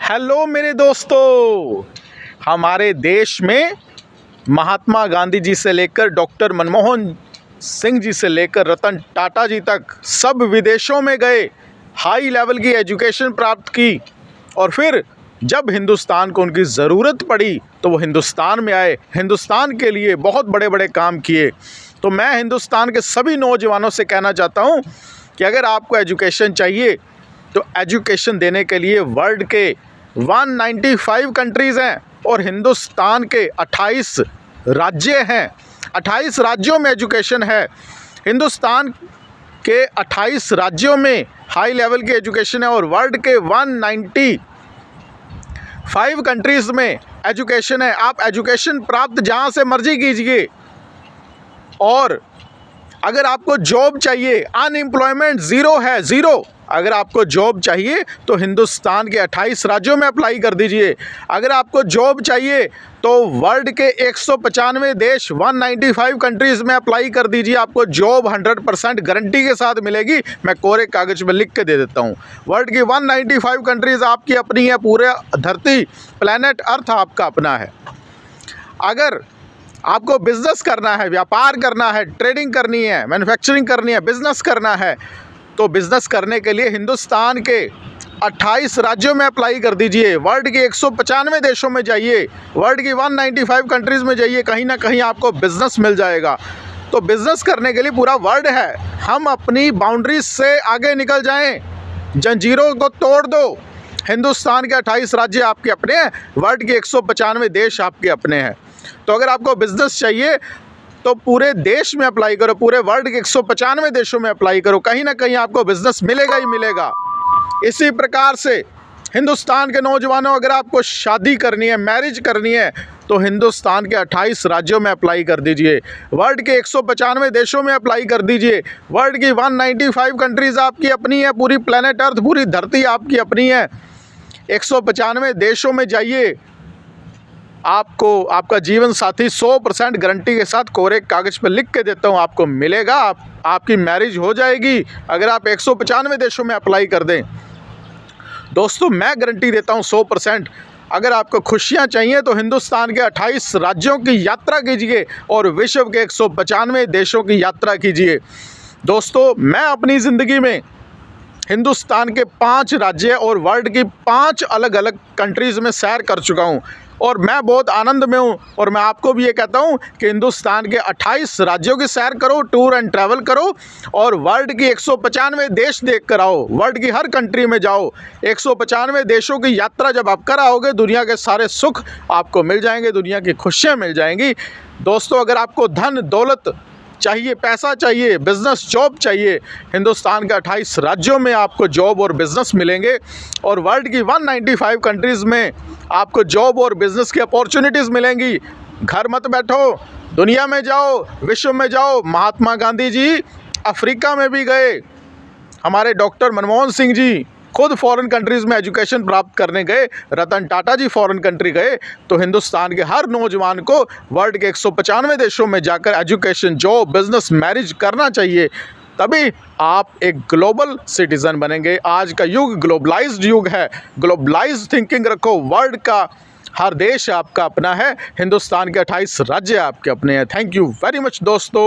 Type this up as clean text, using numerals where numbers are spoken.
Hello मेरे दोस्तों, हमारे देश में महात्मा गांधी जी से लेकर डॉक्टर मनमोहन सिंह जी से लेकर रतन टाटा जी तक सब विदेशों में गए, हाई लेवल की एजुकेशन प्राप्त की और फिर जब हिंदुस्तान को उनकी ज़रूरत पड़ी तो वो हिंदुस्तान में आए, हिंदुस्तान के लिए बहुत बड़े बड़े काम किए। तो मैं हिंदुस्तान के सभी नौजवानों से कहना चाहता हूँ कि अगर आपको एजुकेशन चाहिए तो एजुकेशन देने के लिए वर्ल्ड के 195 कंट्रीज़ हैं और हिंदुस्तान के 28 राज्य हैं। 28 राज्यों में एजुकेशन है। हिंदुस्तान के 28 राज्यों में हाई लेवल की एजुकेशन है और वर्ल्ड के 195 कंट्रीज़ में एजुकेशन है। आप एजुकेशन प्राप्त जहाँ से मर्जी कीजिए। और अगर आपको जॉब चाहिए, अनएम्प्लॉयमेंट ज़ीरो है, ज़ीरो। अगर आपको जॉब चाहिए तो हिंदुस्तान के 28 राज्यों में अप्लाई कर दीजिए। अगर आपको जॉब चाहिए तो वर्ल्ड के 195 देश 195 कंट्रीज़ में अप्लाई कर दीजिए। आपको जॉब 100% गारंटी के साथ मिलेगी। मैं कोरे कागज़ में लिख के दे देता हूँ। वर्ल्ड की 195 कंट्रीज़ आपकी अपनी है, पूरे धरती प्लैनेट अर्थ आपका अपना है। अगर आपको बिज़नेस करना है, व्यापार करना है, ट्रेडिंग करनी है, मैन्युफैक्चरिंग करनी है, बिज़नेस करना है, तो बिज़नेस करने के लिए हिंदुस्तान के 28 राज्यों में अप्लाई कर दीजिए। वर्ल्ड के 195 देशों में जाइए, वर्ल्ड की 195 कंट्रीज़ में जाइए, कहीं ना कहीं आपको बिज़नेस मिल जाएगा। तो बिज़नेस करने के लिए पूरा वर्ल्ड है। हम अपनी बाउंड्रीज से आगे निकल जाएं, जंजीरों को तोड़ दो। हिंदुस्तान के 28 राज्य आपके अपने हैं, वर्ल्ड के 195 देश आपके अपने हैं। तो अगर आपको बिज़नेस चाहिए तो पूरे देश में अप्लाई करो, पूरे वर्ल्ड के 195 देशों में अप्लाई करो, कहीं ना कहीं आपको बिज़नेस मिलेगा ही मिलेगा। इसी प्रकार से हिंदुस्तान के नौजवानों, अगर आपको शादी करनी है, मैरिज करनी है, तो हिंदुस्तान के 28 राज्यों में अप्लाई कर दीजिए। वर्ल्ड के 195 देशों में अप्लाई कर दीजिए। वर्ल्ड की 195 कंट्रीज़ आपकी अपनी है, पूरी प्लैनेट अर्थ, पूरी धरती आपकी अपनी है। 195 देशों में जाइए, आपको आपका जीवन साथी 100% गारंटी के साथ कोरे कागज़ पर लिख के देता हूँ आपको मिलेगा। आपकी मैरिज हो जाएगी अगर आप 195 देशों में अप्लाई कर दें। दोस्तों, मैं गारंटी देता हूँ 100%। अगर आपको खुशियाँ चाहिए तो हिंदुस्तान के 28 राज्यों की यात्रा कीजिए और विश्व के 195 देशों की यात्रा कीजिए। दोस्तों, मैं अपनी ज़िंदगी में हिंदुस्तान के 5 राज्य और वर्ल्ड की 5 अलग अलग कंट्रीज़ में सैर कर चुका हूँ और मैं बहुत आनंद में हूँ। और मैं आपको भी ये कहता हूँ कि हिंदुस्तान के 28 राज्यों की सैर करो, टूर एंड ट्रैवल करो और वर्ल्ड की 195 देश देख कर आओ। वर्ल्ड की हर कंट्री में जाओ। 195 देशों की यात्रा जब आप कराओगे, दुनिया के सारे सुख आपको मिल जाएंगे, दुनिया की खुशियाँ मिल जाएंगी। दोस्तों, अगर आपको धन दौलत चाहिए, पैसा चाहिए, बिज़नेस जॉब चाहिए, हिंदुस्तान के 28 राज्यों में आपको जॉब और बिज़नेस मिलेंगे और वर्ल्ड की 195 कंट्रीज़ में आपको जॉब और बिज़नेस की अपॉर्चुनिटीज़ मिलेंगी। घर मत बैठो, दुनिया में जाओ, विश्व में जाओ। महात्मा गांधी जी अफ्रीका में भी गए, हमारे डॉक्टर मनमोहन सिंह जी खुद फॉरेन कंट्रीज़ में एजुकेशन प्राप्त करने गए, रतन टाटा जी फॉरेन कंट्री गए। तो हिंदुस्तान के हर नौजवान को वर्ल्ड के 195 देशों में जाकर एजुकेशन, जॉब, बिज़नेस, मैरिज करना चाहिए। तभी आप एक ग्लोबल सिटीज़न बनेंगे। आज का युग ग्लोबलाइज्ड युग है। ग्लोबलाइज्ड थिंकिंग रखो। वर्ल्ड का हर देश आपका अपना है, हिंदुस्तान के 28 राज्य आपके अपने हैं। थैंक यू वेरी मच दोस्तों।